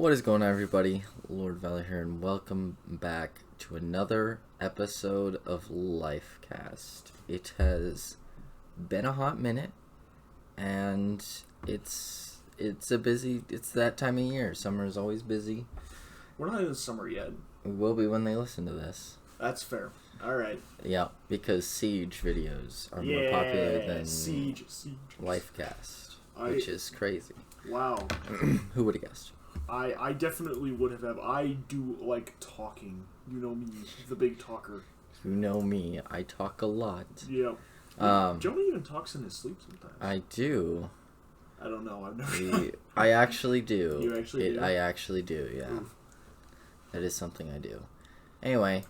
What is going on, everybody? Lord Valley here, and welcome back to another episode of Lifecast. It has been a hot minute, and it's that time of year. Summer is always busy. We're not in the summer yet. We will be when they listen to this. That's fair. All right. Yeah, because Siege videos are more popular than Siege. Lifecast, which is crazy. Wow. Who would have guessed? I definitely would have. I do like talking. You know me, the big talker. You know me. I talk a lot. Yeah. Jonah even talks in his sleep sometimes. I do. I don't know. I've never. I actually do. You actually do? I actually do, yeah. Oof. That is something I do. Anyway,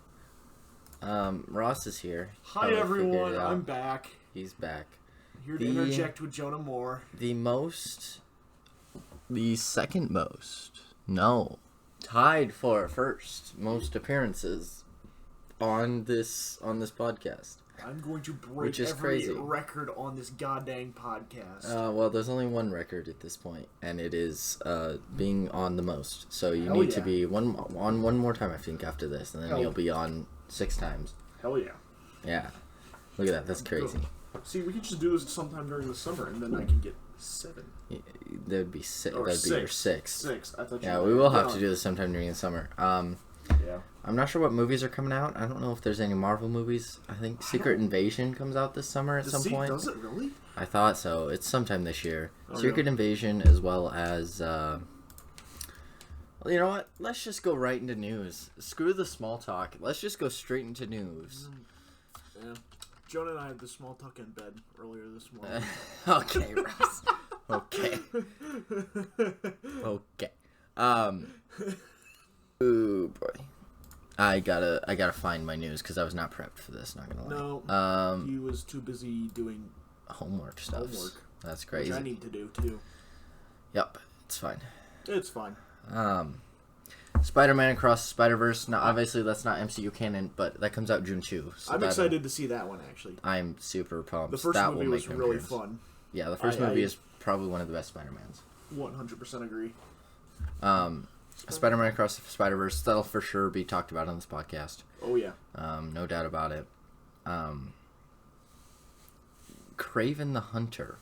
Ross is here. Hi, everyone. I'm back. He's back. Here to interject with Jonah Moore. The second most, tied for first most appearances on this podcast. I'm going to break every record on this goddamn podcast. Well, there's only one record at this point, and it is being on the most. So you need to be on one more time, I think, after this, and then you'll be on 6 times. Hell yeah. Yeah. Look at that. That's crazy. See, we could just do this sometime during the summer, and then I can get 7. That would be 6. Or That'd be your 6th. 6. I thought. Yeah, we will have to do this sometime during the summer. Yeah. I'm not sure what movies are coming out. I don't know if there's any Marvel movies. I think Secret Invasion comes out this summer at some point. Does it really? I thought so. It's sometime this year. Oh, Secret Invasion, as well as. Well, you know what? Let's just go right into news. Screw the small talk. Let's just go straight into news. Yeah. Jonah and I had the small talk in bed earlier this morning. Okay, Ross. Okay. Ooh boy. I gotta find my news because I was not prepped for this. Not gonna lie. No. He was too busy doing homework stuff. That's crazy. Which I need to do too. Yep, it's fine. It's fine. Spider-Man Across the Spider-Verse. Now, obviously, that's not MCU canon, but that comes out June 2. So I'm excited to see that one, actually. I'm super pumped. The first movie was really fun. Yeah, the first movie is probably one of the best Spider-Mans. 100% agree. Spider-Man Across the Spider-Verse, that'll for sure be talked about on this podcast. Oh, yeah. No doubt about it. Kraven the Hunter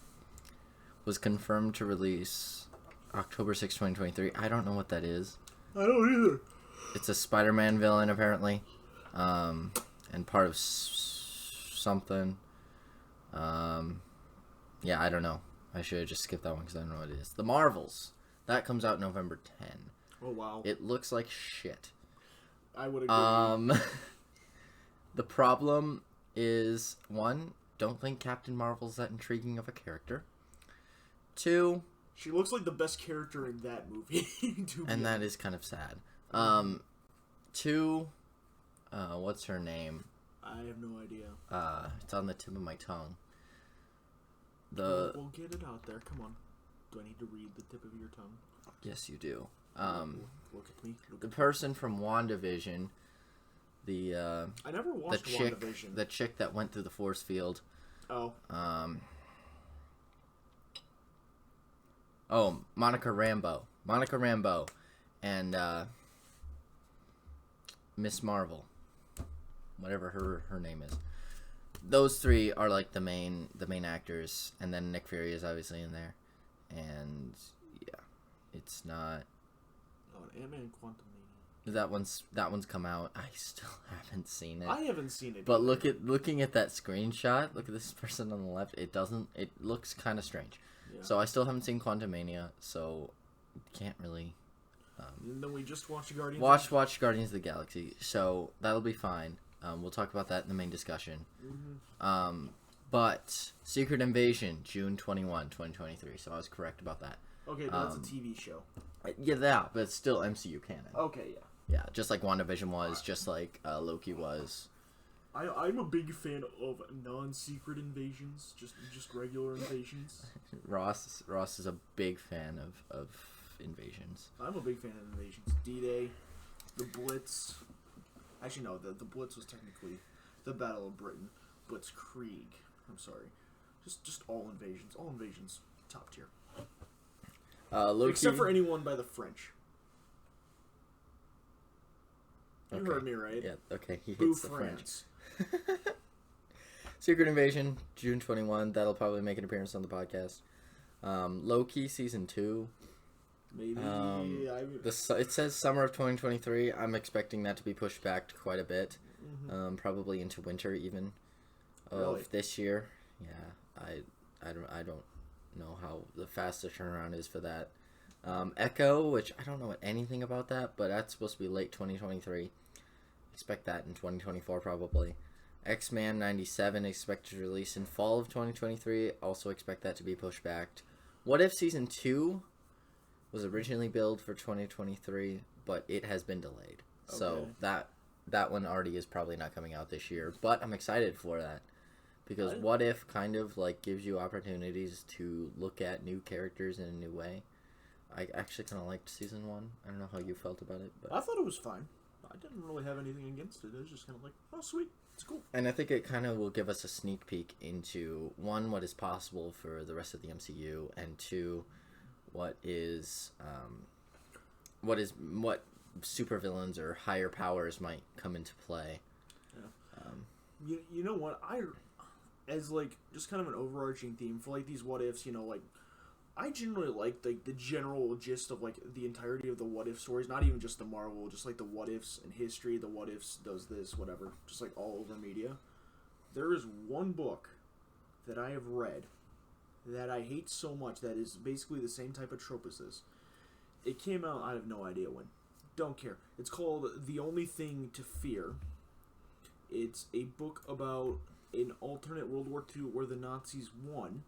was confirmed to release October 6, 2023. I don't know what that is. I don't either. It's a Spider-Man villain, apparently. And part of something. Yeah, I don't know. I should have just skipped that one because I don't know what it is. The Marvels. That comes out November 10. Oh, wow. It looks like shit. I would agree. The problem is, 1, don't think Captain Marvel's that intriguing of a character. 2... She looks like the best character in that movie. And that is kind of sad. 2, what's her name? I have no idea. It's on the tip of my tongue. We'll get it out there. Come on. Do I need to read the tip of your tongue? Yes, you do. Look at me. The person from WandaVision. I never watched WandaVision. The chick that went through the force field. Oh. Monica Rambeau, and Miss Marvel, whatever her name is. Those 3 are like the main actors, and then Nick Fury is obviously in there, and yeah, it's not. Oh, Ant-Man Quantumania. That one's come out. I still haven't seen it. I haven't seen it. But looking at that screenshot, look at this person on the left. It looks kind of strange. Yeah. So I still haven't seen Quantumania, so can't really. And then we just watched Guardians. Watch Guardians of the Galaxy, so that'll be fine. We'll talk about that in the main discussion. Mm-hmm. But Secret Invasion, June 21, 2023. So I was correct about that. Okay, but that's a TV show. Yeah, but it's still MCU canon. Okay, yeah. Yeah, just like WandaVision was, just like Loki was. I'm a big fan of non-secret invasions, just regular invasions. Ross is a big fan of invasions. I'm a big fan of invasions. D-Day, the Blitz. Actually, no, the Blitz was technically the Battle of Britain. Blitzkrieg. I'm sorry. Just all invasions. All invasions, top tier. Loki, except for anyone by the French. You heard me right. Yeah, okay, he Boo hates the France. French. Secret Invasion, June 21. That'll probably make an appearance on the podcast. Loki Season 2. Maybe. It says summer of 2023. I'm expecting that to be pushed back quite a bit. Probably into winter even of this year. Yeah, I don't know how the fast the turnaround is for that. Echo, which I don't know anything about that, but that's supposed to be late 2023. Expect that in 2024 probably. X-Men 97 expected to release in fall of 2023. Also expect that to be pushed back. What If Season 2 was originally billed for 2023, but it has been delayed. Okay. So that one already is probably not coming out this year, but I'm excited for that. Because What If kind of like gives you opportunities to look at new characters in a new way. I actually kind of liked Season 1. I don't know how you felt about it. But I thought it was fine. I didn't really have anything against it. It was just kind of like, oh, sweet. It's cool. And I think it kind of will give us a sneak peek into, one, what is possible for the rest of the MCU, and two, what supervillains or higher powers might come into play. Yeah. You know what? As like just kind of an overarching theme for like these what ifs, like I generally like the general gist of like the entirety of the what if stories, not even just the Marvel, just like the what ifs in history, the what ifs does this, whatever, just like all over media. There is one book that I have read that I hate so much that is basically the same type of trope as this. It came out, I have no idea when. Don't care. It's called The Only Thing to Fear. It's a book about an alternate World War II where the Nazis won.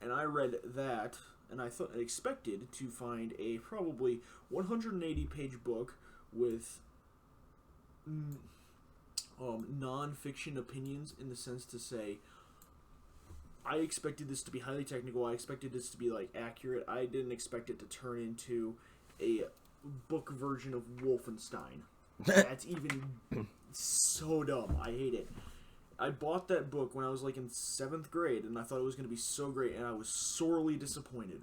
And I read that, and I expected to find a probably 180-page book with non-fiction opinions, in the sense to say, I expected this to be highly technical. I expected this to be like accurate. I didn't expect it to turn into a book version of Wolfenstein. That's even so dumb. I hate it. I bought that book when I was like in 7th grade, and I thought it was going to be so great, and I was sorely disappointed.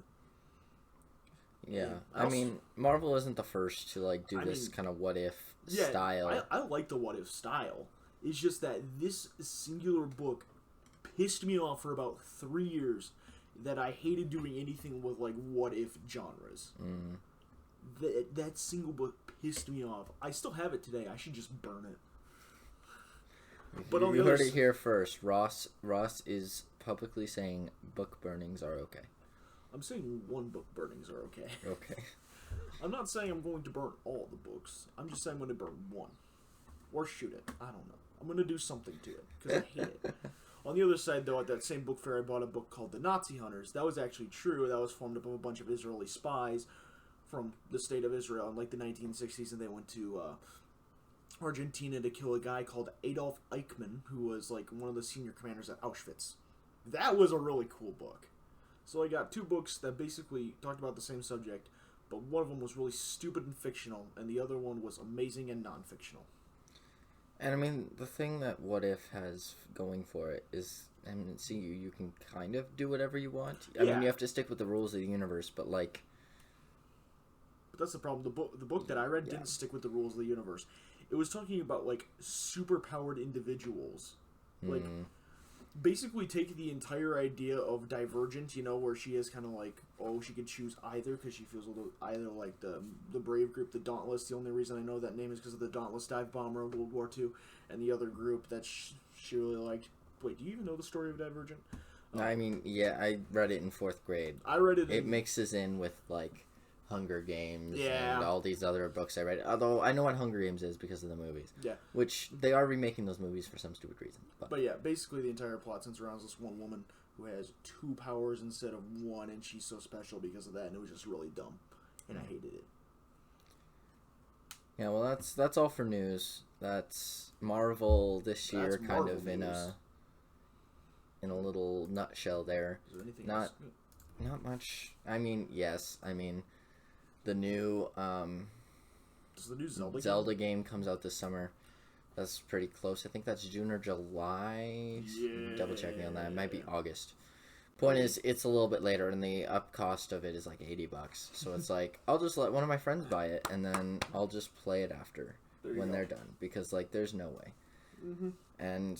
Yeah, I mean, Marvel isn't the first to like do this kind of what if style. I like the what if style. It's just that this singular book pissed me off for about 3 years, that I hated doing anything with like what if genres. That single book pissed me off. I still have it today. I should just burn it. But you heard it here first. Ross is publicly saying book burnings are okay. I'm saying one book burnings are okay. Okay. I'm not saying I'm going to burn all the books. I'm just saying I'm going to burn one. Or shoot it. I don't know. I'm going to do something to it, because I hate it. On the other side, though, at that same book fair, I bought a book called The Nazi Hunters. That was actually true. That was formed up of a bunch of Israeli spies from the state of Israel in like the 1960s, and they went to Argentina to kill a guy called Adolf Eichmann, who was like one of the senior commanders at Auschwitz. That was a really cool book. So I got 2 books that basically talked about the same subject, but one of them was really stupid and fictional, and the other one was amazing and non-fictional. And I mean, the thing that What If has going for it is, I mean, see, you can kind of do whatever you want. I mean, you have to stick with the rules of the universe, but like... But that's the problem. The book that I read didn't stick with the rules of the universe. It was talking about, like, super-powered individuals. Like, basically take the entire idea of Divergent, where she is kind of like, she could choose either, because she feels either like the brave group, the Dauntless. The only reason I know that name is because of the Dauntless dive bomber of World War II, and the other group that she really liked. Wait, do you even know the story of Divergent? I mean, yeah, I read it in 4th grade. I read it. It mixes in with, like, Hunger Games and all these other books I read. Although I know what Hunger Games is because of the movies. Yeah. Which they are remaking those movies for some stupid reason. But yeah, basically the entire plot centers around this one woman who has 2 powers instead of 1, and she's so special because of that, and it was just really dumb. And I hated it. Yeah, well that's all for news. That's Marvel this year, kind Marvel of news. in a little nutshell there. Is there anything else? Not much. I mean, yes. I mean, the new does the new Zelda game comes out this summer. That's pretty close. I think that's June or July. Yeah. Double checking on that. It might be August. Point is, it's a little bit later, and the up cost of it is like $80. So it's like, I'll just let one of my friends buy it, and then I'll just play it after. when they're done, because like there's no way. Mm-hmm. And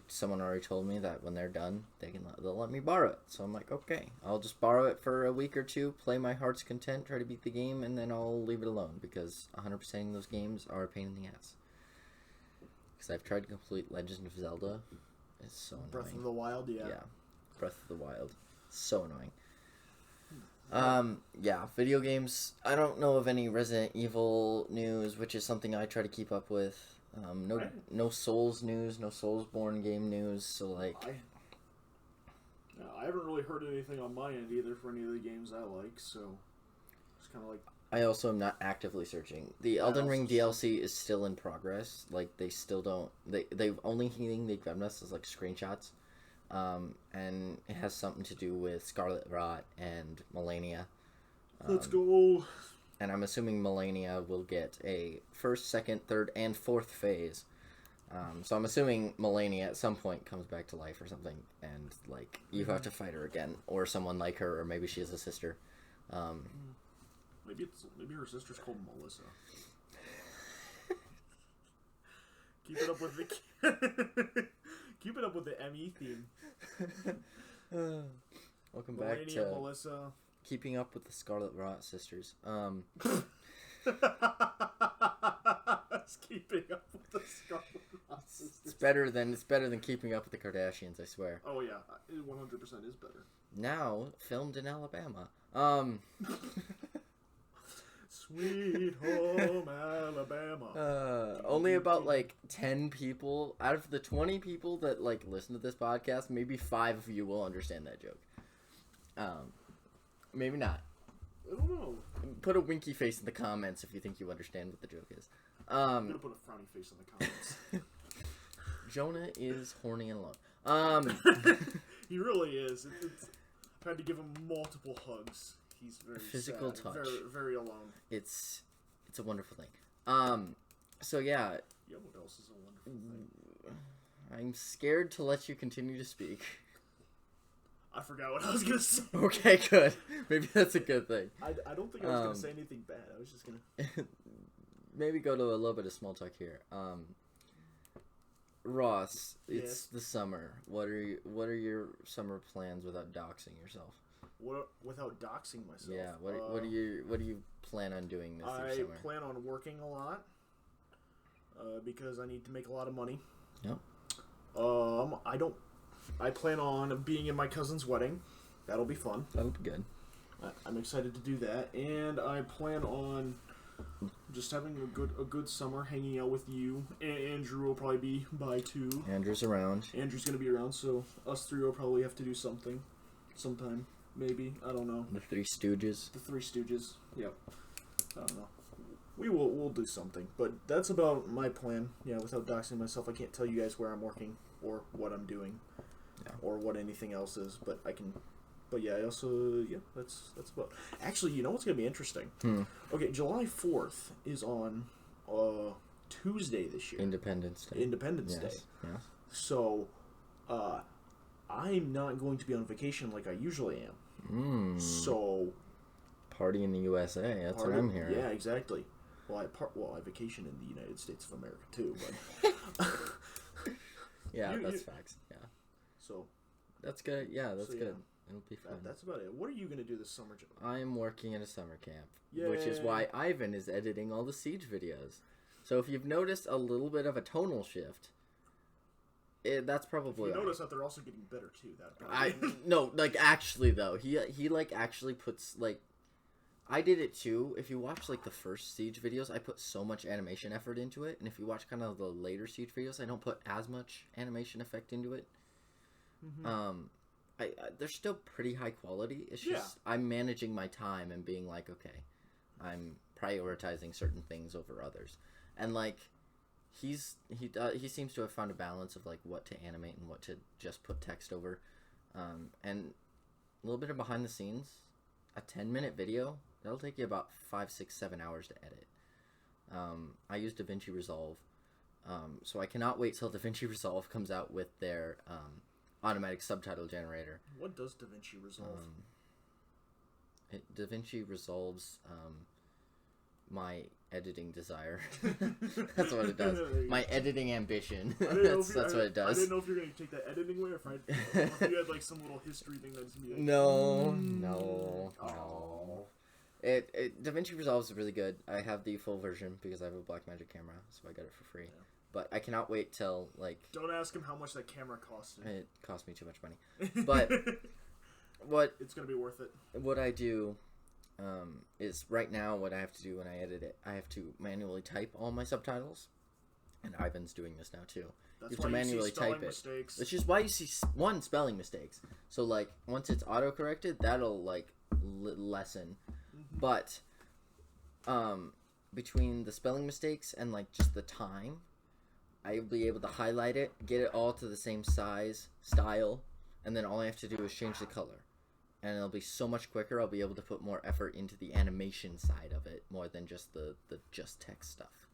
someone already told me that when they're done, they'll let me borrow it. So I'm like, okay, I'll just borrow it for a week or two, play my heart's content, try to beat the game, and then I'll leave it alone, because 100%ing those games are a pain in the ass. Because I've tried to complete Legend of Zelda. It's so annoying. Breath of the Wild, yeah. Yeah, Breath of the Wild. So annoying. Yeah, video games. I don't know of any Resident Evil news, which is something I try to keep up with. No Souls news, no Soulsborne game news. So like, I haven't really heard anything on my end either for any of the games I like. So it's kind of like. I also am not actively searching. The Elden Ring DLC is still in progress. Like they still don't. They've only thing they've given us is like screenshots. And it has something to do with Scarlet Rot and Melania. Let's go. And I'm assuming Melania will get a first, second, third, and fourth phase. So I'm assuming Melania at some point comes back to life or something, and like you have to fight her again, or someone like her, or maybe she has a sister. Maybe her sister's called Melissa. Keep it up with the ME theme. Welcome Melania, back to Melissa. Keeping Up with the Scarlet Rot Sisters. It's Keeping Up with the Scarlet Rot Sisters. It's better than Keeping Up with the Kardashians, I swear. Oh yeah, it 100% is better. Now filmed in Alabama. Sweet home Alabama. Only about like 10 people out of the 20 people that like listen to this podcast, maybe 5 of you will understand that joke. Maybe not. I don't know. Put a winky face in the comments if you think you understand what the joke is. I'm gonna put a frowny face in the comments. Jonah is horny and alone. He really is. I've had to give him multiple hugs. He's very physical sad, touch. very, very alone. It's a wonderful thing. So yeah. Yeah, what else is a wonderful thing? I'm scared to let you continue to speak. I forgot what I was gonna say. Okay, good. Maybe that's a good thing. I don't think I was gonna say anything bad. I was just gonna maybe go to a little bit of small talk here. Ross, it's the summer. What are your summer plans without doxing yourself? Without doxing myself? Yeah. What do you plan on doing this summer? I plan on working a lot. Because I need to make a lot of money. Yep. I plan on being in my cousin's wedding. That'll be fun. That'll be good. I'm excited to do that, and I plan on just having a good summer, hanging out with you. Andrew will probably be by too. Andrew's around. Andrew's gonna be around, so us three will probably have to do something, sometime, maybe. I don't know. The Three Stooges. The Three Stooges. Yep. I don't know. We'll do something, but that's about my plan. Yeah, without doxing myself, I can't tell you guys where I'm working or what I'm doing, or what anything else is. But I can. But yeah, I also that's about. Actually, you know what's gonna be interesting? Okay, July 4th is on Tuesday this year. Independence Day. Independence Day. Yes. So, I'm not going to be on vacation like I usually am. So. Party in the USA. That's what I'm hearing. Yeah, exactly. Well, I vacation in the United States of America too, but yeah, that's facts. Yeah. So that's good. Yeah, that's good. It'll be fun. That's about it. What are you gonna do this summer, Joe? I'm working at a summer camp, Yay. which is why Ivan is editing all the Siege videos. So if you've noticed a little bit of a tonal shift, that's probably. If you notice that they're also getting better too. No, like actually though, he like actually puts like. I did it too. If you watch like the first Siege videos, I put so much animation effort into it, and if you watch kind of the later Siege videos, I don't put as much animation effect into it. They're still pretty high quality. It's just I'm managing my time and being like, okay, I'm prioritizing certain things over others, and like he seems to have found a balance of like what to animate and what to just put text over, and a little bit of behind the scenes. A 10-minute video, that'll take you about 5, 6, 7 hours to edit. I use DaVinci Resolve, so I cannot wait till DaVinci Resolve comes out with their automatic subtitle generator. What does DaVinci Resolve? DaVinci resolves my editing desire. That's what it does. My editing ambition. That's what it does. I didn't know if you were going to take that editing way or if you had like some little history thing that's going to be like... No. DaVinci Resolve is really good. I have the full version because I have a Blackmagic camera, so I got it for free. Yeah. But I cannot wait till, like... Don't ask him how much that camera cost. It cost me too much money. But it's going to be worth it. What I do is right now what I have to do when I edit it, I have to manually type all my subtitles. And Ivan's doing this now too. That's you have why to manually type mistakes. it. Which is why you see spelling mistakes. So like once it's auto corrected, that'll like lessen. Mm-hmm. But between the spelling mistakes and like just the time, I'll be able to highlight it, get it all to the same size, style, and then all I have to do is change the color. And it'll be so much quicker. I'll be able to put more effort into the animation side of it more than just the just text stuff.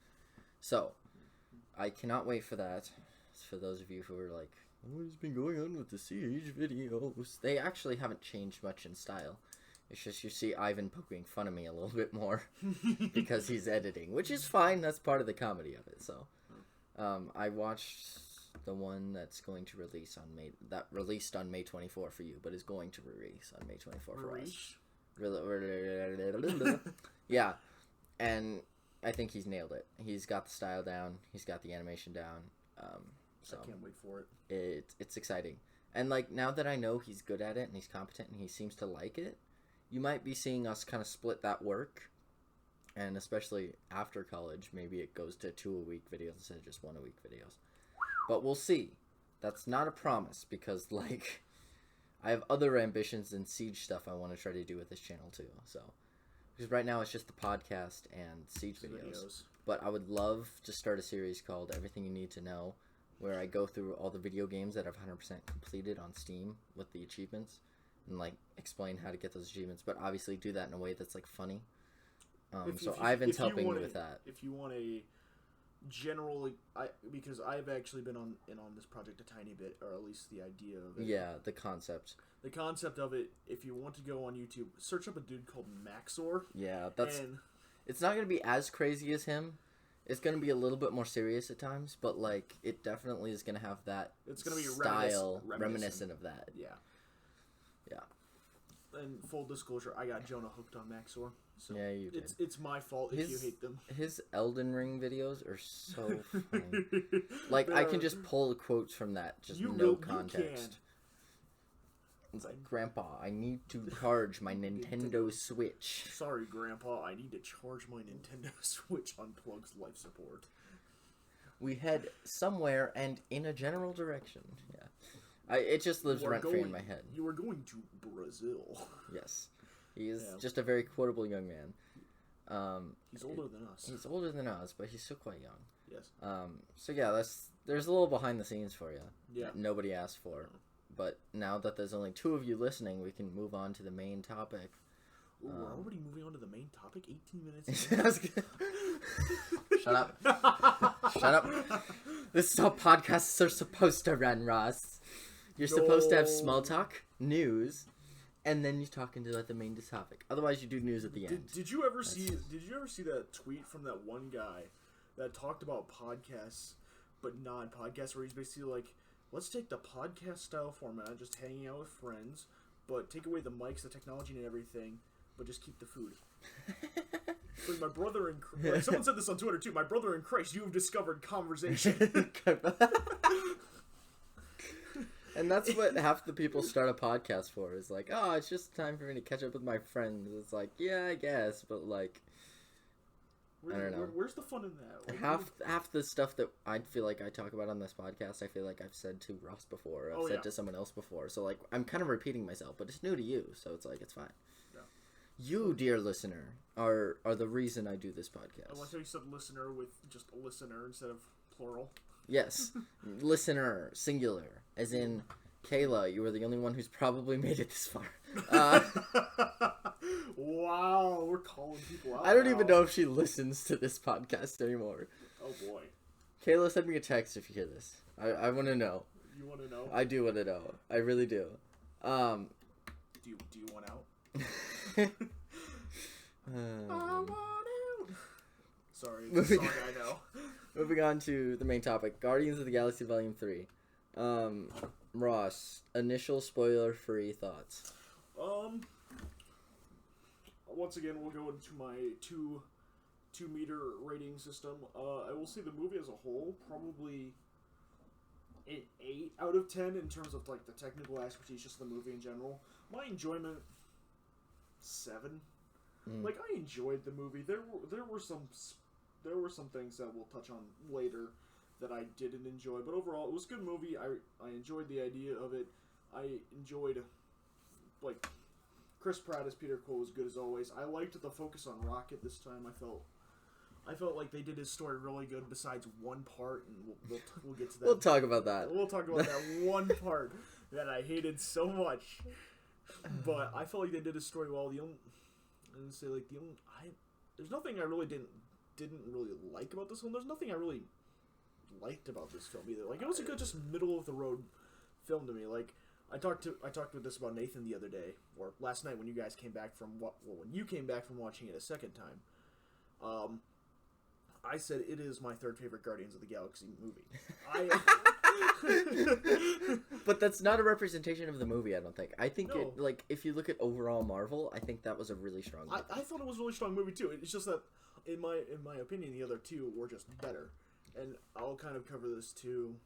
So, I cannot wait for that. For those of you who are like, what has been going on with the CH videos? They actually haven't changed much in style. It's just you see Ivan poking fun of me a little bit more because he's editing, which is fine. That's part of the comedy of it. So, I watched the one that's going to release on released on May 24 for you, but is going to release on May 24 for us. Yeah, and I think he's nailed it. He's got the style down. He's got the animation down. So I can't wait for it. It's exciting. And like now that I know he's good at it and he's competent and he seems to like it, you might be seeing us kind of split that work. And especially after college, maybe it goes to 2-a-week videos instead of just 1-a-week videos. But we'll see. That's not a promise because like I have other ambitions and Siege stuff I want to try to do with this channel too. So because right now it's just the podcast and Siege videos. But I would love to start a series called Everything You Need to Know, where I go through all the video games that I've 100% completed on Steam with the achievements and like explain how to get those achievements, but obviously do that in a way that's like funny. So Ivan's helping me with that. If you want a general, because I've actually been on this project a tiny bit, or at least the idea of it. Yeah, the concept. The concept of it. If you want to go on YouTube, search up a dude called Maxor. Yeah, it's not going to be as crazy as him. It's going to be a little bit more serious at times, but like it definitely is going to have that. It's going to be style reminiscent of that. Yeah. Yeah. And full disclosure, I got Jonah hooked on Maxor. So yeah, you did. It's my fault if you hate them. His Elden Ring videos are so funny. Like I can just pull quotes from that, just no context. It's like, Grandpa, I need to charge my Nintendo Switch. Sorry, Grandpa, I need to charge my Nintendo Switch. Unplugs life support. We head somewhere and in a general direction. Yeah. It just lives rent-free in my head. You are going to Brazil. Yes. He is just a very quotable young man. He's older than us. He's older than us, but he's still quite young. Yes. So yeah, there's a little behind the scenes for you. Yeah. That nobody asked for. But now that there's only 2 of you listening, we can move on to the main topic. Ooh, we're already moving on to the main topic? 18 minutes? Shut up. Shut up. This is how podcasts are supposed to run, Ross. You're supposed to have small talk, news, and then you talk into the main topic. Otherwise, you do news at the end. Did you ever see that tweet from that one guy that talked about podcasts, but non-podcasts, where he's basically like, let's take the podcast style format, just hanging out with friends, but take away the mics, the technology, and everything, but just keep the food. Like my brother in Christ, like someone said this on Twitter too. My brother in Christ, you have discovered conversation. And that's what half the people start a podcast for. Is like, oh, it's just time for me to catch up with my friends. It's like, yeah, I guess, but like, I don't know. Where's the fun in that? Like, half the stuff that I feel like I talk about on this podcast, I feel like I've said to Ross before, or I've said to someone else before. So like, I'm kind of repeating myself, but it's new to you, so it's like it's fine. Yeah. You, dear listener, are the reason I do this podcast. I like how you said listener with just a listener instead of plural. Yes, listener, singular, as in Kayla. You were the only one who's probably made it this far. Wow, we're calling people out. I don't even know if she listens to this podcast anymore. Oh boy. Kayla, send me a text if you hear this. I want to know. You want to know? I do want to know. I really do. Do you want out? I want out. Sorry, it's a song I know. Moving on to the main topic, Guardians of the Galaxy Volume 3. Ross, initial spoiler-free thoughts. Once again, we'll go into my two-meter rating system. I will say the movie as a whole, probably an 8 out of 10 in terms of like the technical expertise, just the movie in general. My enjoyment, 7. Like, I enjoyed the movie. There were some things that we'll touch on later that I didn't enjoy, but overall it was a good movie. I enjoyed the idea of it. I enjoyed, like, Chris Pratt as Peter Quill was good as always. I liked the focus on Rocket this time. I felt like they did his story really good besides one part, and we'll get to that. We'll talk about that. We'll talk about that one part that I hated so much. But I felt like they did his story well. There's nothing I really didn't really like about this film. There's nothing I really liked about this film either. Like, it was a good, just middle of the road film to me. Like, I talked with this about Nathan the other day, or last night when you guys came back from watching it a second time. I said it is my third favorite Guardians of the Galaxy movie. But that's not a representation of the movie, I don't think. I think No. if you look at overall Marvel, I think that was a really strong movie. I thought it was a really strong movie too. It's just that, in my opinion, the other two were just better. And I'll kind of cover this too,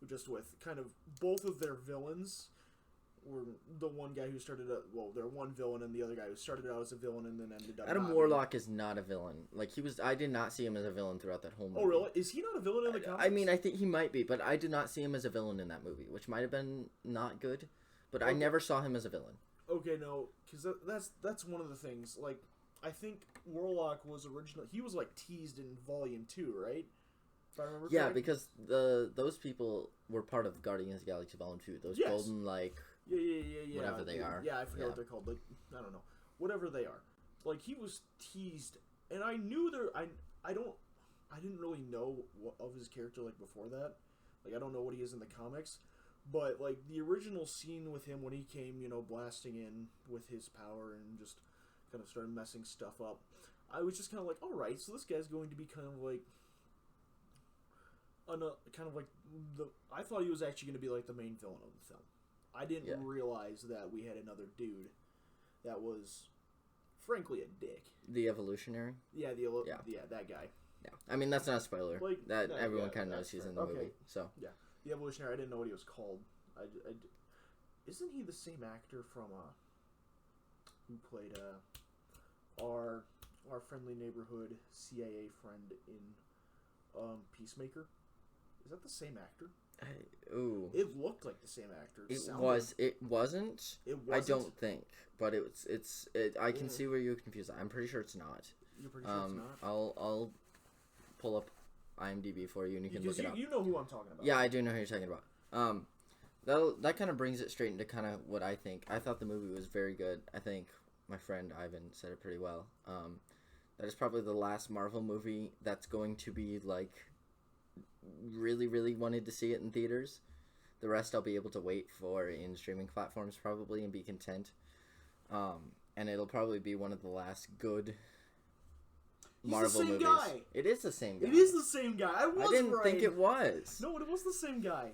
just with kind of both of their villains. Were the one guy who started out, they're one villain, and the other guy who started out as a villain and then ended up. Adam Warlock is not a villain. Like, I did not see him as a villain throughout that whole movie. Oh, really? Is he not a villain in the comics? I mean, I think he might be, but I did not see him as a villain in that movie, which might have been not good. But I never saw him as a villain. Okay, no, because that's one of the things. Like, I think Warlock was he was like teased in Volume 2, right? If I remember correctly. Yeah, because those people were part of Guardians of the Galaxy Volume 2. Those golden, Yeah. whatever they are. Yeah, I forget what they're called. Like, I don't know. Whatever they are. Like, he was teased, and I knew I didn't really know what of his character, like, before that. Like, I don't know what he is in the comics. But, like, the original scene with him when he came, blasting in with his power and just kind of started messing stuff up, I was just kind of like, alright, so this guy's going to be kind of like... I thought he was actually going to be, like, the main villain of the film. I didn't realize that we had another dude that was, frankly, a dick. The Evolutionary? Yeah, that guy. Yeah, I mean, that's not a spoiler. Like, that everyone kind of knows he's in the movie. So yeah, the Evolutionary. I didn't know what he was called. Isn't he the same actor from who played our friendly neighborhood CIA friend in Peacemaker? Is that the same actor? It looked like the same actor. It wasn't. It wasn't? I don't think, but I can see where you're confused. I'm pretty sure it's not. You're pretty sure it's not? I'll pull up IMDb for you, and you can look it up. You know who I'm talking about. Yeah, I do know who you're talking about. That kind of brings it straight into kind of what I think. I thought the movie was very good. I think my friend Ivan said it pretty well. That is probably the last Marvel movie that's going to be like really, really wanted to see it in theaters. The rest I'll be able to wait for in streaming platforms probably and be content. And it'll probably be one of the last good Marvel movies. Guy. It is the same guy. It is the same guy. I didn't think it was. No, it was the same guy.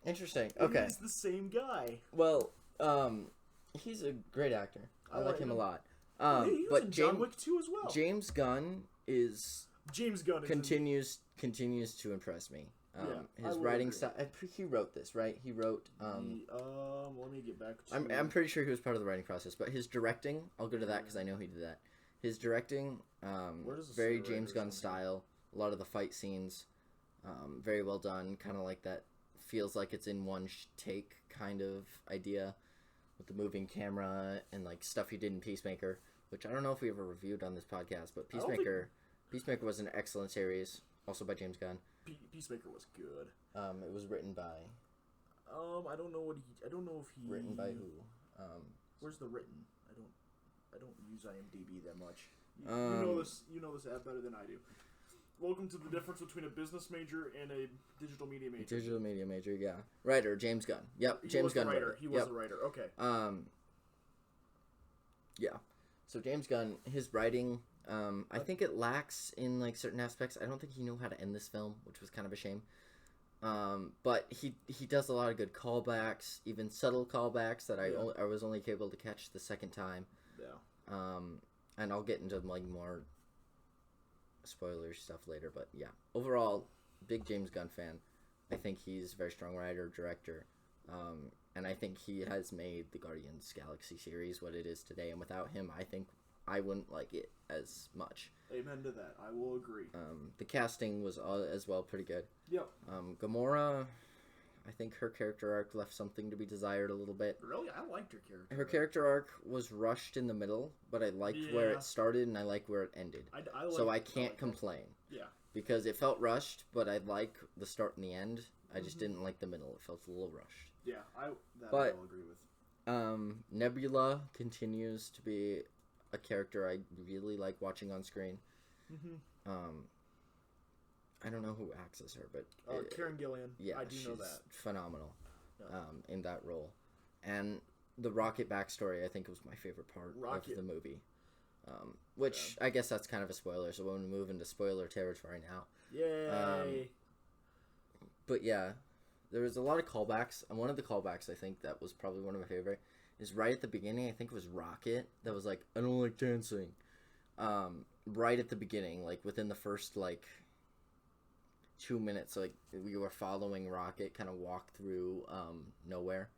Interesting. Okay. It is the same guy. Well, he's a great actor. I like him a lot. He was in John Wick 2 as well. James Gunn continues to impress me. His writing style. He wrote this, right? He wrote. Let me get back to. I'm pretty sure he was part of the writing process, but his directing. I'll go to that because I know he did that. His directing, very James Gunn style. A lot of the fight scenes, very well done. Kind of like that. Feels like it's in one take kind of idea, with the moving camera and like stuff he did in Peacemaker, which I don't know if we ever reviewed on this podcast, but Peacemaker was an excellent series, also by James Gunn. Peacemaker was good. It was written by. I don't know if he. Written by who? Where's the written? I don't use IMDb that much. You know this app better than I do. Welcome to the difference between a business major and a digital media major. Digital media major, yeah. Writer, James Gunn. Yep, James Gunn. He was the writer. Okay. Yeah. So James Gunn, his writing I think it lacks in like certain aspects. I don't think he knew how to end this film, which was kind of a shame. But he does a lot of good callbacks, even subtle callbacks that I was only able to catch the second time. Yeah. And I'll get into like more spoiler stuff later, but yeah. Overall, big James Gunn fan. I think he's a very strong writer, director. And I think he has made the Guardians Galaxy series what it is today. And without him, I think I wouldn't like it as much. Amen to that. I will agree. The casting was as well pretty good. Yep. Gamora, I think her character arc left something to be desired a little bit. Really? I liked her character. Her character arc was rushed in the middle, but I liked where it started and I liked where it ended. So I can't complain. Yeah. Because it felt rushed, but I like the start and the end. I just didn't like the middle. It felt a little rushed. Yeah, I will agree with. Nebula continues to be a character I really like watching on screen. I don't know who acts as her, but Karen Gillan. Yeah, I do know that. She's phenomenal in that role. And the Rocket backstory, I think, was my favorite part of the movie. Which I guess that's kind of a spoiler, so we'll move into spoiler territory now. Yay! But yeah, there was a lot of callbacks, and one of the callbacks I think that was probably one of my favorite is right at the beginning. I think it was Rocket that was like, "I don't like dancing." Right at the beginning, like within the first like 2 minutes, like we were following Rocket kind of walk through nowhere,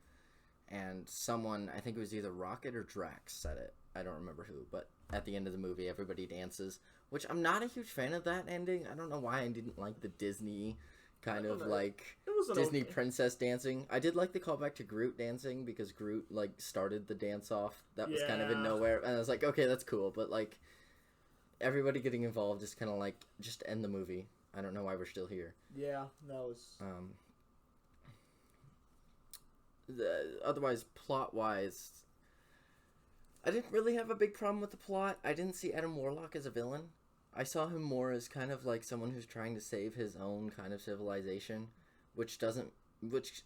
and someone, I think it was either Rocket or Drax, said it. I don't remember who, but at the end of the movie, everybody dances, which I'm not a huge fan of that ending. I don't know why I didn't like the Disney kind of like Disney princess dancing. I did like the callback to Groot dancing because Groot like started the dance off. That was kind of in nowhere, and I was like, okay, that's cool, but like everybody getting involved is kind of like just end the movie. I don't know why we're still here. Yeah, that was. Otherwise, plot wise, I didn't really have a big problem with the plot. I didn't see Adam Warlock as a villain. I saw him more as kind of like someone who's trying to save his own kind of civilization, which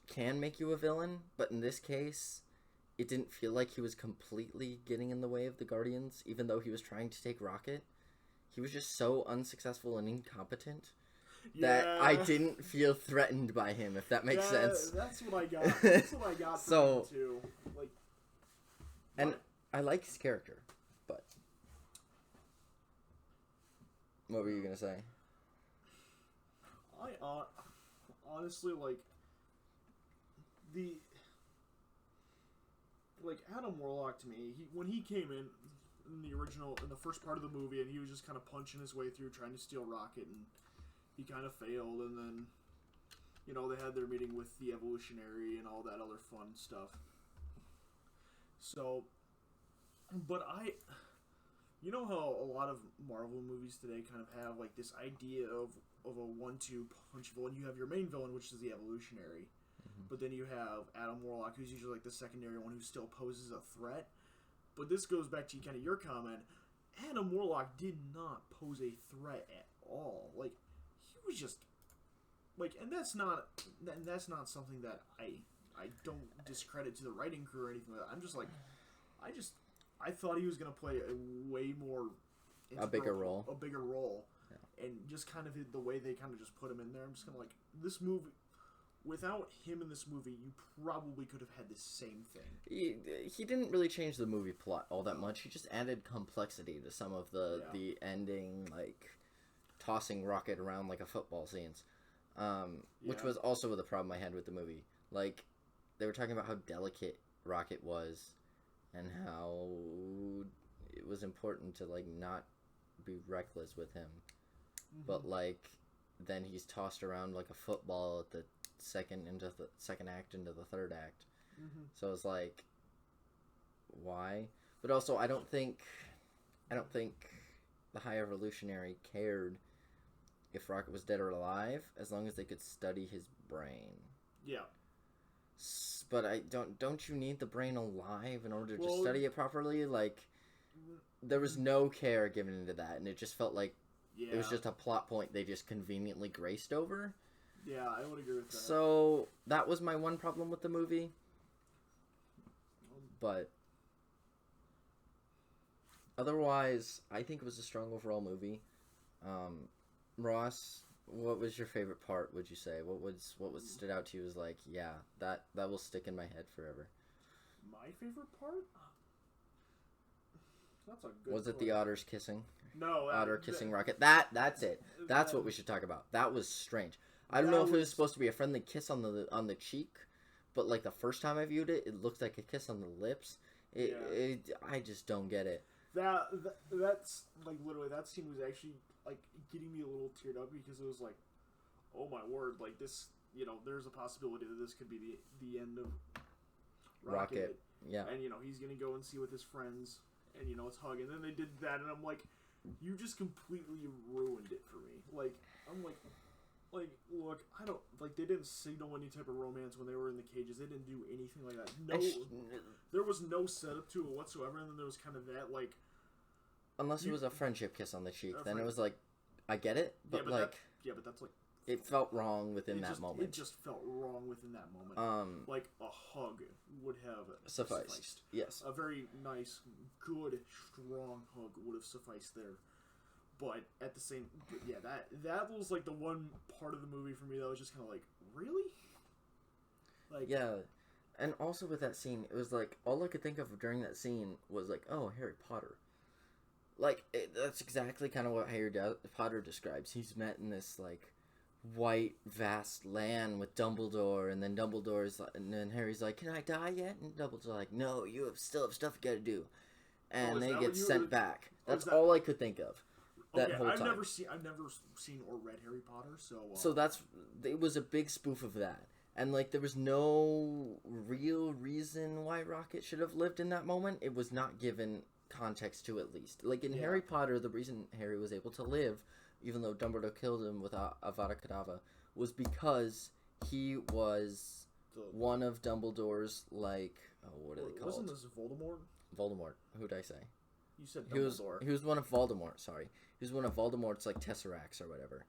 can make you a villain, but in this case, it didn't feel like he was completely getting in the way of the Guardians, even though he was trying to take Rocket. He was just so unsuccessful and incompetent that I didn't feel threatened by him, if that makes sense. That's what I got. That's what I got from him too. Like, and I like his character, but what were you gonna say? I honestly like Adam Warlock to me. When he came in the first part of the movie, and he was just kind of punching his way through trying to steal Rocket, and he kind of failed, and then they had their meeting with the Evolutionary and all that other fun stuff. So, but you know how a lot of Marvel movies today kind of have like this idea of a 1-2 punch villain. You have your main villain, which is the Evolutionary, but then you have Adam Warlock, who's usually like the secondary one who still poses a threat. But this goes back to kind of your comment. Adam Warlock did not pose a threat at all. Like, he was just like, and that's not something that I don't discredit to the writing crew or anything like that. I'm just like, I thought he was gonna play a way more a bigger role, yeah. And just kind of the way they kind of just put him in there. I'm just kind of like, this movie. Without him in this movie, you probably could have had the same thing. He didn't really change the movie plot all that much. He just added complexity to some of the ending, like tossing Rocket around like a football scenes, which was also the problem I had with the movie. Like, they were talking about how delicate Rocket was and how it was important to like not be reckless with him. But like, then he's tossed around like a football at the second act into the third act. So it's like, why? But also, I don't think the High Evolutionary cared if Rocket was dead or alive, as long as they could study his brain. Yeah. But don't you need the brain alive in order to study it properly? Like, there was no care given into that, and it just felt like it was just a plot point they just conveniently graced over. Yeah, I would agree with that. So, that was my one problem with the movie. But Otherwise, I think it was a strong overall movie. Ross, what was your favorite part? Would you say what stood out to you as like, yeah, that will stick in my head forever? My favorite part? That's a good. Was it the otters kissing? No, otter kissing Rocket. That's it. That's what we should talk about. That was strange. I don't know if it was supposed to be a friendly kiss on the cheek, but like the first time I viewed it, it looked like a kiss on the lips. I just don't get it. That's like literally that scene was actually like getting me a little teared up because it was like, oh my word, like this, there's a possibility that this could be the end of Rocket. Yeah. And he's gonna go and see with his friends, and it's Hug, and then they did that, and I'm like, you just completely ruined it for me. Like I'm like, look, I don't like. They didn't signal any type of romance when they were in the cages. They didn't do anything like that. No, there was no setup to it whatsoever. And then there was kind of that like, unless it was a friendship kiss on the cheek, then it was like, I get it, but but that's like, it felt wrong within that moment. It just felt wrong within that moment. Like a hug would have sufficed. Yes, a very nice, good, strong hug would have sufficed there. But at the same, that was like the one part of the movie for me that was just kind of like, really? Like, yeah, and also with that scene, it was like all I could think of during that scene was like, oh, Harry Potter. Like that's exactly kind of what Harry Potter describes. He's met in this like white vast land with Dumbledore, and then and then Harry's like, "Can I die yet?" And Dumbledore's like, "No, you still have stuff you got to do," and they get sent back. That's all I could think of. I've never seen or read Harry Potter, so it was a big spoof of that, and like there was no real reason why Rocket should have lived in that moment. It was not given context to, at least. Like in Harry Potter, the reason Harry was able to live, even though Dumbledore killed him with Avada Kedavra, was because he was one of Dumbledore's like, what are they called? Wasn't this Voldemort? Voldemort. Who did I say? You said Dumbledore. He was one of Voldemort, sorry. He was one of Voldemort's, like, Tesseracts or whatever.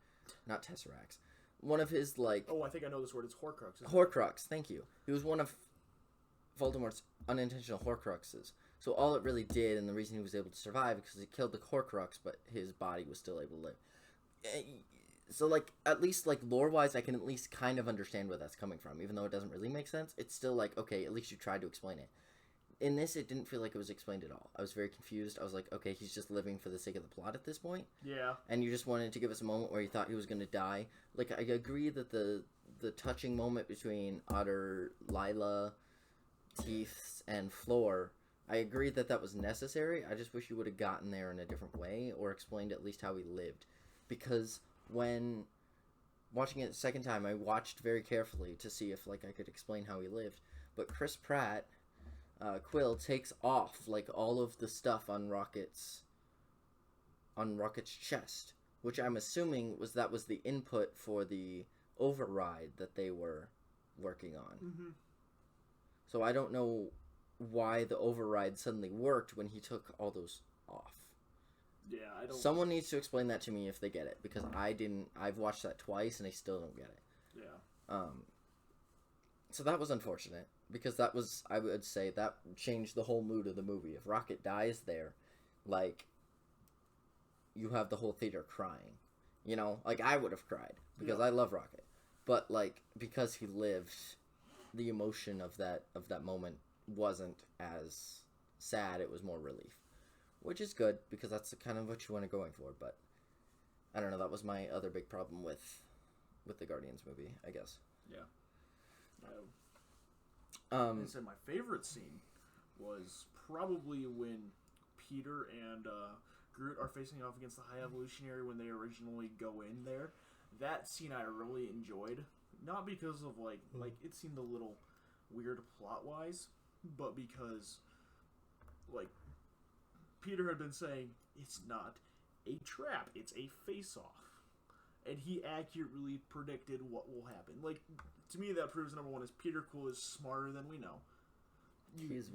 Not Tesseracts. One of his, like... Oh, I think I know this word. It's Horcrux. Horcrux, thank you. He was one of Voldemort's unintentional Horcruxes. So all it really did, and the reason he was able to survive, because he killed the Horcrux, but his body was still able to live. So, like, at least, like, lore-wise, I can at least kind of understand where that's coming from. Even though it doesn't really make sense, it's still like, okay, at least you tried to explain it. In this, it didn't feel like it was explained at all. I was very confused. I was like, okay, he's just living for the sake of the plot at this point. Yeah. And you just wanted to give us a moment where you thought he was going to die. Like, I agree that the touching moment between Otter, Lila, Teeth, and Floor, I agree that was necessary. I just wish you would have gotten there in a different way or explained at least how he lived. Because when watching it the second time, I watched very carefully to see if, like, I could explain how he lived. But Chris Pratt... Quill takes off like all of the stuff on Rocket's chest, which I'm assuming was the input for the override that they were working on. Mm-hmm. So I don't know why the override suddenly worked when he took all those off. Yeah, I don't. Someone needs to explain that to me if they get it, because I didn't. I've watched that twice and I still don't get it. Yeah. So that was unfortunate, because that was, I would say, that changed the whole mood of the movie. If Rocket dies there, like, you have the whole theater crying. You know? Like, I would have cried, because I love Rocket. But, like, because he lived, the emotion of that moment wasn't as sad, it was more relief. Which is good, because that's kind of what you want to going for, but I don't know, that was my other big problem with the Guardians movie, I guess. Yeah. I said my favorite scene was probably when Peter and Groot are facing off against the High Evolutionary when they originally go in there. That scene I really enjoyed, not because of like it seemed a little weird plot wise, but because like Peter had been saying it's not a trap, it's a face-off. And he accurately predicted what will happen. Like, to me, that proves number one is Peter Quill is smarter than we know. He's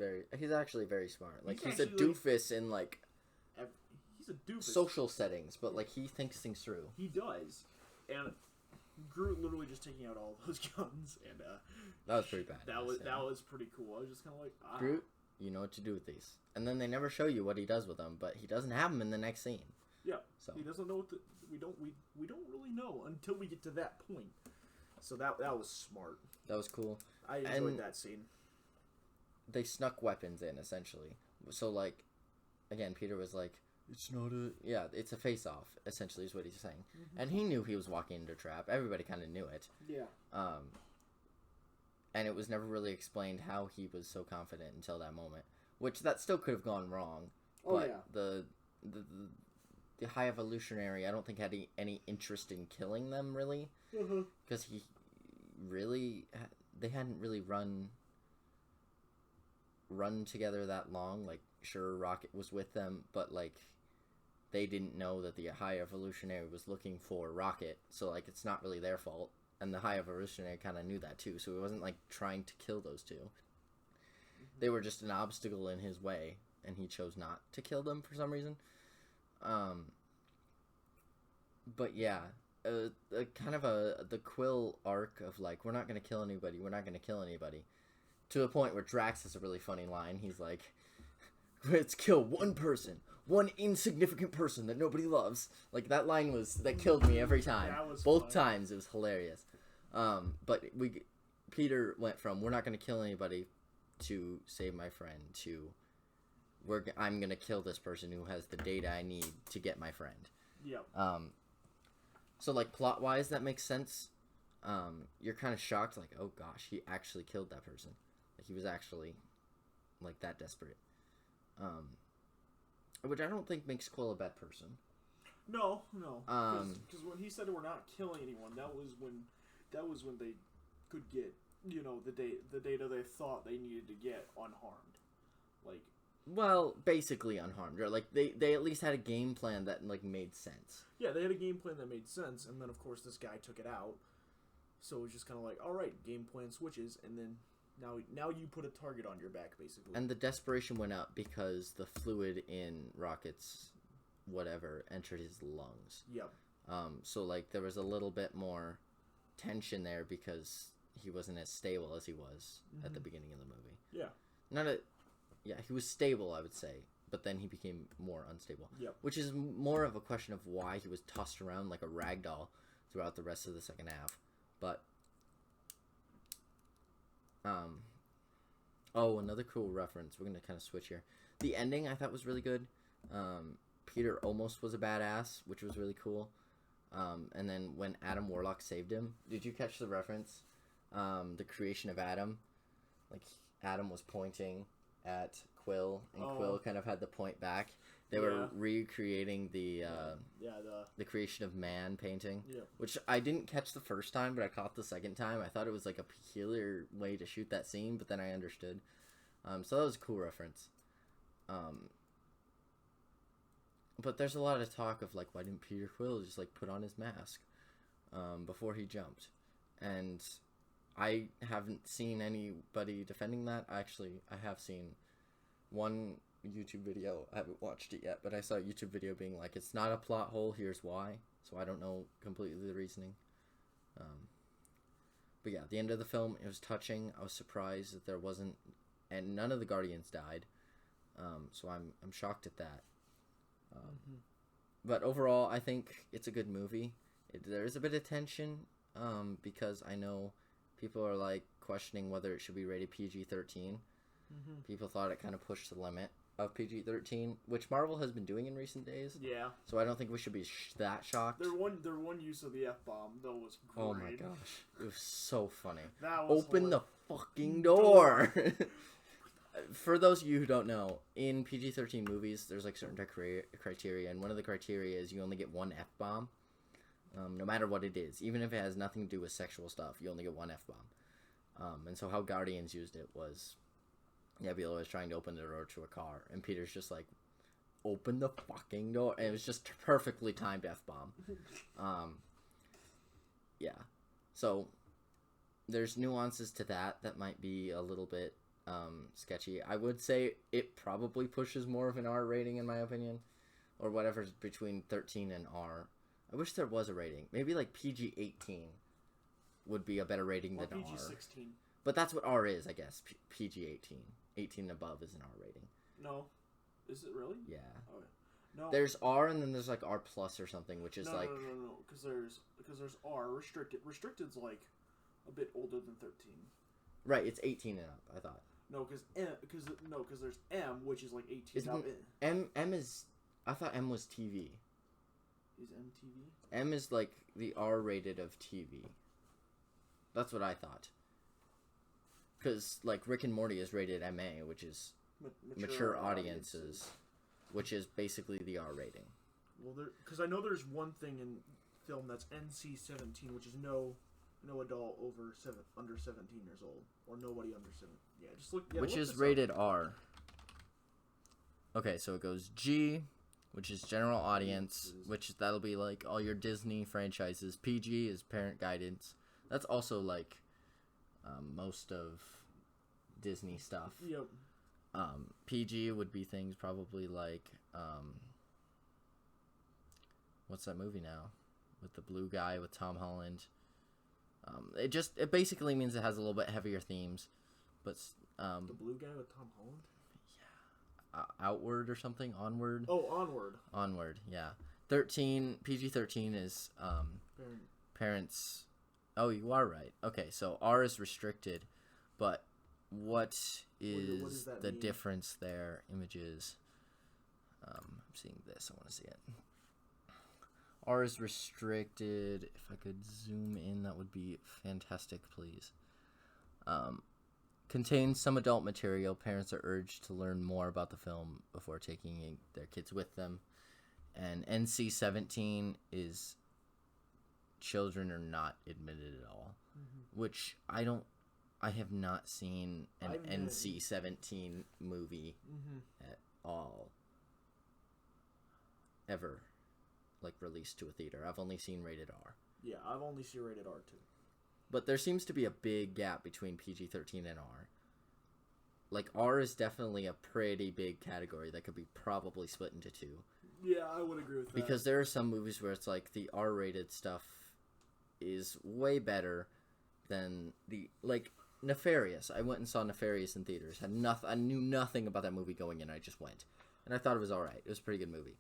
actually very smart. Like, he's a doofus in, like... He's a doofus. Social settings, but, like, he thinks things through. He does. And Groot literally just taking out all those guns, and... that was pretty bad. That was pretty cool. I was just kind of like... Groot, You know what to do with these. And then they never show you what he does with them, but he doesn't have them in the next scene. Yeah. So he doesn't know we don't really know until we get to that point. So that was smart. That was cool. I enjoyed that scene. They snuck weapons in, essentially. So, like, again, Peter was like, it's not a... Yeah, it's a face-off, essentially, is what he's saying. Mm-hmm. And he knew he was walking into a trap. Everybody kind of knew it. Yeah. And it was never really explained how he was so confident until that moment. Which, that still could have gone wrong. Oh, yeah. The High Evolutionary, I don't think had any interest in killing them, really. Because he really... They hadn't really run together that long. Like, sure, Rocket was with them, but, like, they didn't know that the High Evolutionary was looking for Rocket, so, like, it's not really their fault. And the High Evolutionary kind of knew that, too, so he wasn't, like, trying to kill those two. They were just an obstacle in his way, and he chose not to kill them for some reason. But, yeah, the Quill arc of, like, we're not going to kill anybody, to the point where Drax has a really funny line. He's like, let's kill one person, one insignificant person that nobody loves. Like, that line that killed me every time. Both times, it was hilarious. But Peter went from, we're not going to kill anybody, to save my friend, to, I'm going to kill this person who has the data I need to get my friend. Yep. So, like, plot-wise, that makes sense. You're kind of shocked, like, oh gosh, he actually killed that person. Like, he was actually, like, that desperate. Which I don't think makes Quill a bad person. No. Because when he said we're not killing anyone, that was when they could get, the data they thought they needed to get unharmed. Like... Well, basically unharmed. Or, like, they at least had a game plan that, like, made sense. Yeah, they had a game plan that made sense, and then, of course, this guy took it out. So it was just kind of like, all right, game plan switches, and then now you put a target on your back, basically. And the desperation went up because the fluid in Rocket's whatever entered his lungs. Yep. So, like, there was a little bit more tension there because he wasn't as stable as he was at the beginning of the movie. Yeah. Yeah, he was stable, I would say, but then he became more unstable. Yep. Which is more of a question of why he was tossed around like a rag doll throughout the rest of the second half. But, another cool reference. We're going to kind of switch here. The ending I thought was really good. Peter almost was a badass, which was really cool. And then when Adam Warlock saved him, did you catch the reference? The creation of Adam. Like, Adam was pointing at Quill, and Quill kind of had the point back. They were recreating the creation of man painting, which I didn't catch the first time, but I caught the second time. I thought it was like a peculiar way to shoot that scene, but then I understood. So that was a cool reference. But there's a lot of talk of, like, why didn't Peter Quill just, like, put on his mask before he jumped? And I haven't seen anybody defending that. Actually, I have seen one YouTube video. I haven't watched it yet, but I saw a YouTube video being like, it's not a plot hole, here's why. So I don't know completely the reasoning. But yeah, the end of the film, it was touching. I was surprised that there wasn't, and none of the Guardians died. So I'm shocked at that. But overall, I think it's a good movie. There is a bit of tension, because I know people are, like, questioning whether it should be rated PG-13. People thought it kind of pushed the limit of PG-13, which Marvel has been doing in recent days. Yeah. So I don't think we should be that shocked. Their one use of the F-bomb, though, was great. Oh my gosh. It was so funny. That was Open the fucking door! For those of you who don't know, in PG-13 movies, there's, like, certain criteria, and one of the criteria is you only get one F-bomb. No matter what it is. Even if it has nothing to do with sexual stuff, you only get one F-bomb. And so how Guardians used it was, Nebula was trying to open the door to a car, and Peter's just like, open the fucking door. And it was just perfectly timed F-bomb. Yeah. So, there's nuances to that might be a little bit sketchy. I would say it probably pushes more of an R rating, in my opinion. Or whatever's between 13 and R. I wish there was a rating. Maybe, like, PG-18 would be a better rating than PG-16. But that's what R is, I guess. PG-18. 18 and above is an R rating. No. Is it really? Yeah. Oh, yeah. No. There's R and then there's like R plus or something, which is No. Because there's R restricted. Restricted's like a bit older than 13. Right. It's 18 and up. I thought. No, because there's M, which is like 18. M is. I thought M was TV. Is M TV? M is like the R rated of TV. That's what I thought. Because like Rick and Morty is rated MA, which is mature audiences, which is basically the R rating. Well, because I know there's one thing in film that's NC-17, which is no adult under 17 years old, or nobody under 7. Yeah, just look. Yeah, which look is rated R. Okay, so it goes G, which is general audience, that'll be like all your Disney franchises. PG is parent guidance. That's also like most of Disney stuff. Yep. PG would be things probably like what's that movie now with the blue guy with Tom Holland? It basically means it has a little bit heavier themes, but the blue guy with Tom Holland. Yeah, Outward or something. Onward. Oh, Onward. Onward. Yeah. 13 PG-13 is parents. Oh, you are right. Okay, so R is restricted, but what is the difference there? Images. I'm seeing this. I want to see it. R is restricted. If I could zoom in, that would be fantastic, please. Contains some adult material. Parents are urged to learn more about the film before taking their kids with them. And NC-17 is children are not admitted at all, which I have not seen an NC-17 movie at all ever, like released to a theater. I've only seen rated R. Yeah, I've only seen rated R too. But there seems to be a big gap between PG-13 and R. Like, R is definitely a pretty big category that could be probably split into two. Yeah, I would agree with that. Because there are some movies where it's like the R-rated stuff is way better than the... Like, Nefarious. I went and saw Nefarious in theaters. I knew nothing about that movie going in. I just went. And I thought it was alright. It was a pretty good movie.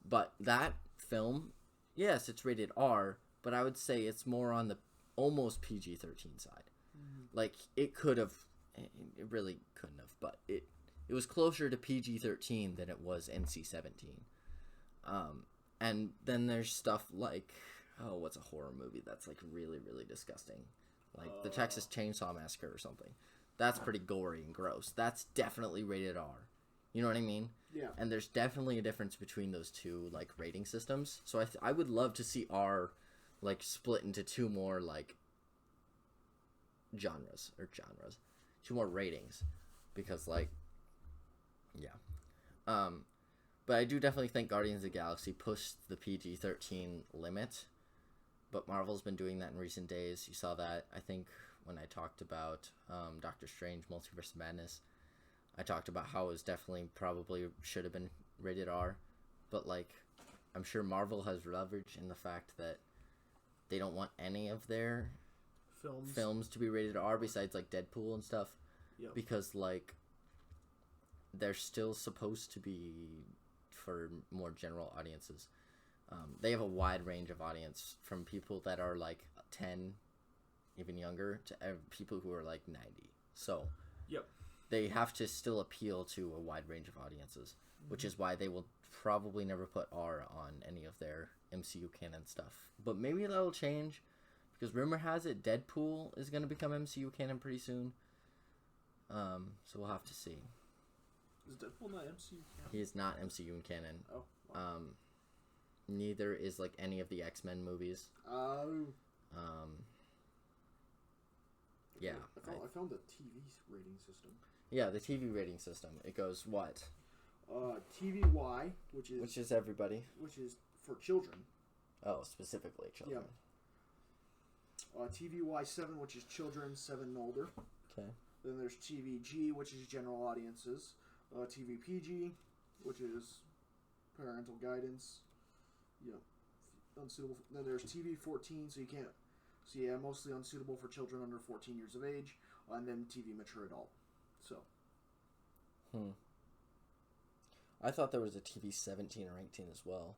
But that film, yes, it's rated R, but I would say it's more on the almost PG-13 side. Like, it could have... It really couldn't have, but it was closer to PG-13 than it was NC-17. And then there's stuff like... Oh, what's a horror movie that's, like, really, really disgusting? Like, the Texas Chainsaw Massacre or something. That's pretty gory and gross. That's definitely rated R. You know what I mean? Yeah. And there's definitely a difference between those two, like, rating systems. So I would love to see R, like, split into two more, like, genres. Two more ratings. Because, like, yeah. But I do definitely think Guardians of the Galaxy pushed the PG-13 limit. But Marvel's been doing that in recent days. You saw that, I think, when I talked about Doctor Strange, Multiverse of Madness. I talked about how it was definitely probably should have been rated R. But, like, I'm sure Marvel has leverage in the fact that they don't want any of their films to be rated R besides, like, Deadpool and stuff. Yep. Because, like, they're still supposed to be for more general audiences. They have a wide range of audience from people that are like 10, even younger, to people who are like 90. So yep. They have to still appeal to a wide range of audiences, which is why they will probably never put R on any of their MCU canon stuff. But maybe that'll change, because rumor has it Deadpool is going to become MCU canon pretty soon. So we'll have to see. Is Deadpool not MCU canon? He is not MCU canon. Oh. Wow. Neither is, like, any of the X-Men movies. Oh. Yeah. I found the TV rating system. Yeah, the TV rating system. It goes what? TVY, which is everybody. Which is for children. Oh, specifically children. Yeah. TVY 7, which is children 7 and older. Okay. Then there's TVG, which is general audiences. TVPG, which is parental guidance. Yeah, unsuitable. Then there's TV 14, so you can't. So yeah, mostly unsuitable for children under 14 years of age. and then TV mature adult. So. I thought there was a TV 17 or 18 as well.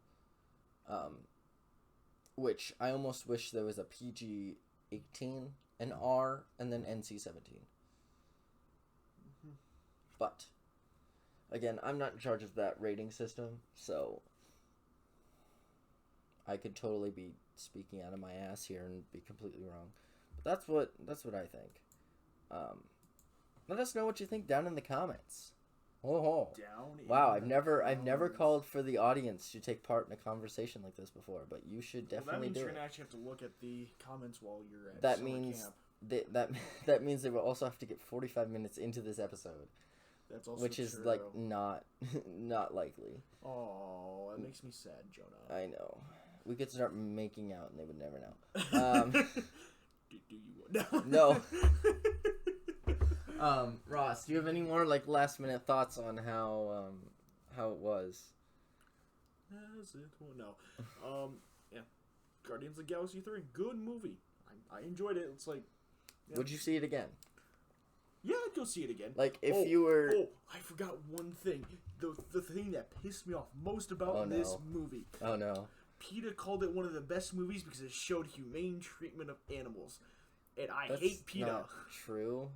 Which I almost wish there was a PG 18, an R, and then NC 17. But, again, I'm not in charge of that rating system, so I could totally be speaking out of my ass here and be completely wrong. But that's what I think. Let us know what you think down in the comments. Oh, wow! I've never called for the audience to take part in a conversation like this before, but you should definitely do it. That means you're gonna actually have to look at the comments while you're at that summer means camp. that means they will also have to get 45 minutes into this episode. That's also which is true. like not likely. Oh, that makes me sad, Jonah. I know. We could start making out, and they would never know. Do you? No. Ross, do you have any more like last minute thoughts on how it was? As it will. No. Yeah. Guardians of the Galaxy 3, good movie. I enjoyed it. It's like. Yeah. Would you see it again? Yeah, I'd go see it again. Like if you were. Oh, I forgot one thing. The thing that pissed me off most about this movie. Oh no. PETA called it one of the best movies because it showed humane treatment of animals, and I hate PETA. Not true.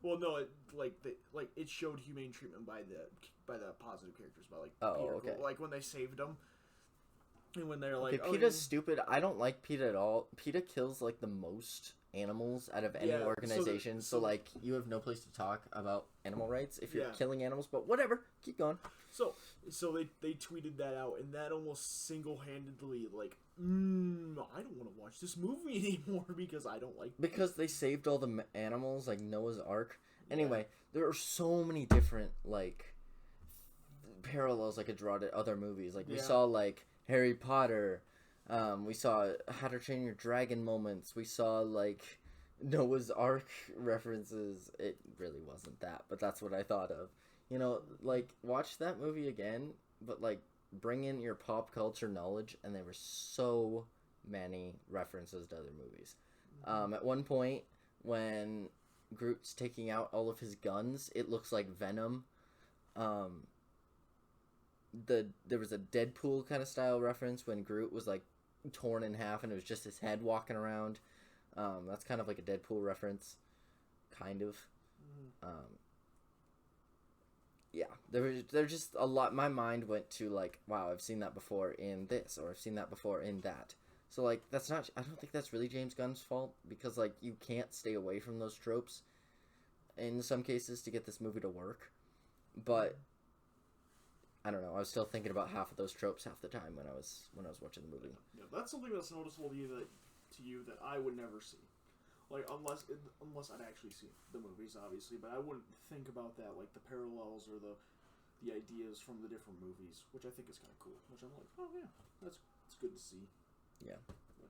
Well, no, it showed humane treatment by the positive characters, by like Peter, okay, like when they saved them, and when they're like, PETA's stupid. I don't like PETA at all. PETA kills like the most animals out of any organization, so like you have no place to talk about animal rights if you're killing animals. But whatever, keep going. So they tweeted that out, and that almost single-handedly like, I don't want to watch this movie anymore because I don't like. Because they saved all the animals, like Noah's Ark. Anyway, there are so many different like parallels I could draw to other movies. Like we saw like Harry Potter. We saw How to Train Your Dragon moments. We saw like Noah's Ark references. It really wasn't that, but that's what I thought of. You know, like watch that movie again, but like bring in your pop culture knowledge, and there were so many references to other movies. At one point, when Groot's taking out all of his guns, it looks like Venom. There was a Deadpool kind of style reference when Groot was like torn in half and it was just his head walking around. That's kind of like a Deadpool reference, kind of. Yeah, there's just a lot. My mind went to like, wow, I've seen that before in this, or I've seen that before in that. So like, that's not. I don't think that's really James Gunn's fault, because like you can't stay away from those tropes in some cases to get this movie to work. But I don't know. I was still thinking about half of those tropes half the time when I was watching the movie. Yeah, that's something that's noticeable to you that I would never see. Like, unless I'd actually see the movies, obviously, but I wouldn't think about that, like the parallels or the ideas from the different movies, which I think is kind of cool. Which I'm like, oh yeah, it's good to see. Yeah. But,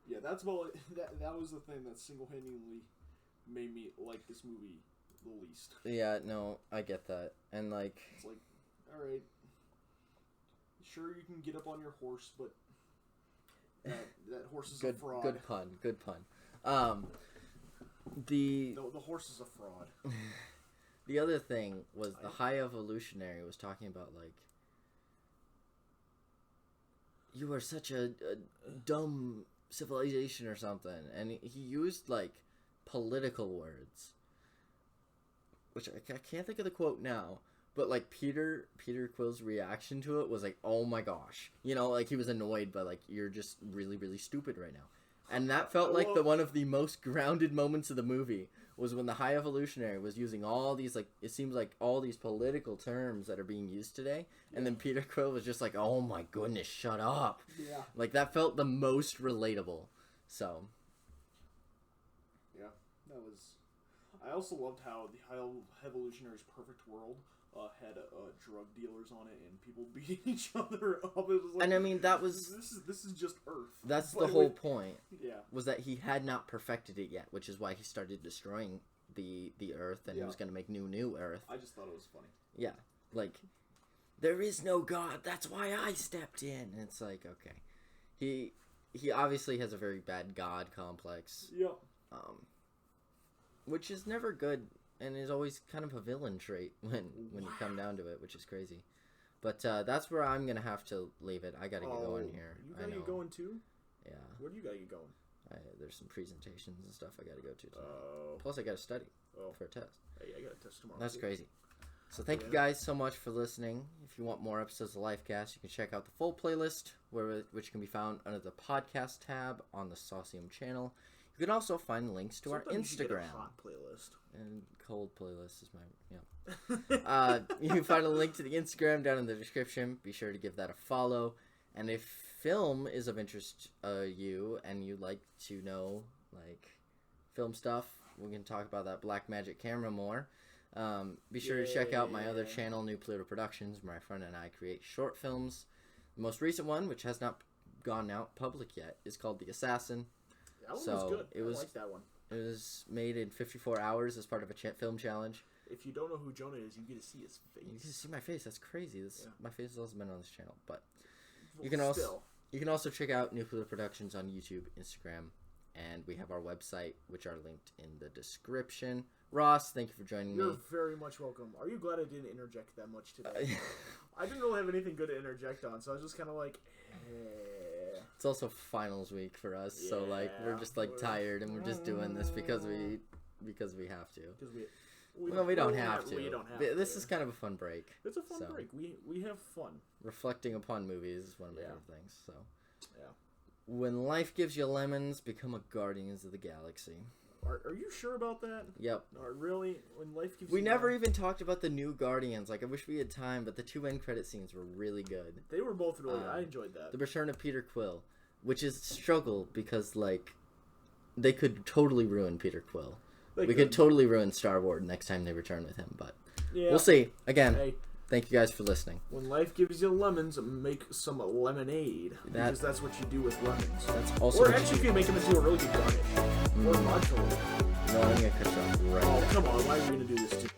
yeah, that's about that was the thing that single-handedly made me like this movie the least. Yeah, no, I get that, and like it's like, all right, sure you can get up on your horse, but that horse is a fraud. Good pun. The horse is a fraud. The other thing was the High Evolutionary was talking about like, you are such a dumb civilization or something, and he used like political words, which I can't think of the quote now. But, like, Peter Quill's reaction to it was like, oh my gosh. You know, like, he was annoyed by, like, you're just really, really stupid right now. And that felt like one of the most grounded moments of the movie was when the High Evolutionary was using all these, like, it seems like all these political terms that are being used today. And then Peter Quill was just like, oh my goodness, shut up. Yeah. Like, that felt the most relatable. So. Yeah, that was... I also loved how the High Evolutionary's perfect world... had drug dealers on it and people beating each other up. It was like, and I mean, that was... This is just Earth. That's the whole point. Yeah. Was that he had not perfected it yet, which is why he started destroying the Earth, and he was going to make new Earth. I just thought it was funny. Yeah. Like, there is no God, that's why I stepped in. And it's like, okay. He obviously has a very bad God complex. Yep. which is never good and is always kind of a villain trait when you come down to it, which is crazy. But that's where I'm gonna have to leave it. I gotta get going here. You gotta get going too? Yeah. Where do you gotta get going? There's some presentations and stuff I gotta go to tonight. Oh. Plus, I gotta study for a test. Hey, I got a test tomorrow. That's crazy. So thank you guys so much for listening. If you want more episodes of Lifecast, you can check out the full playlist, which can be found under the podcast tab on the Saucium channel. You can also find links to our Instagram. You get a hot playlist. And cold playlist is you can find a link to the Instagram down in the description. Be sure to give that a follow. And if film is of interest you and you'd like to know like film stuff, we can talk about that Black Magic camera more. Be sure to check out my other channel, New Pluto Productions, where my friend and I create short films. The most recent one, which has not gone out public yet, is called The Assassin. That one was good. I like that one. It was made in 54 hours as part of a film challenge. If you don't know who Jonah is, you get to see his face. You get to see my face. That's crazy. My face has also been on this channel. But you can also check out New Pluto Productions on YouTube, Instagram, and we have our website, which are linked in the description. Ross, thank you for joining me. You're very much welcome. Are you glad I didn't interject that much today? I didn't really have anything good to interject on, so I was just kind of like, It's also finals week for us, so like we're just like tired, and we're just doing this because we have to. We don't have to. We don't have this to. is kind of a fun break. It's a fun break. We have fun. Reflecting upon movies is one of my favorite things. So, yeah. When life gives you lemons, become a Guardians of the Galaxy. Are you sure about that? Yep. Really? When life gives We never even talked about the new Guardians. Like, I wish we had time, but the 2 end credit scenes were really good. They were both really good. I enjoyed that. The return of Peter Quill, which is a struggle because, like, they could totally ruin Peter Quill. We could totally ruin Star-Lord next time they return with him, but we'll see. Again, thank you guys for listening. When life gives you lemons, make some lemonade. Because that's what you do with lemons. That's also or actually, you can make them into a really good garnish. Or mushroom. No, I'm going to cut you off right now. Oh, come on. Why are we going to do this to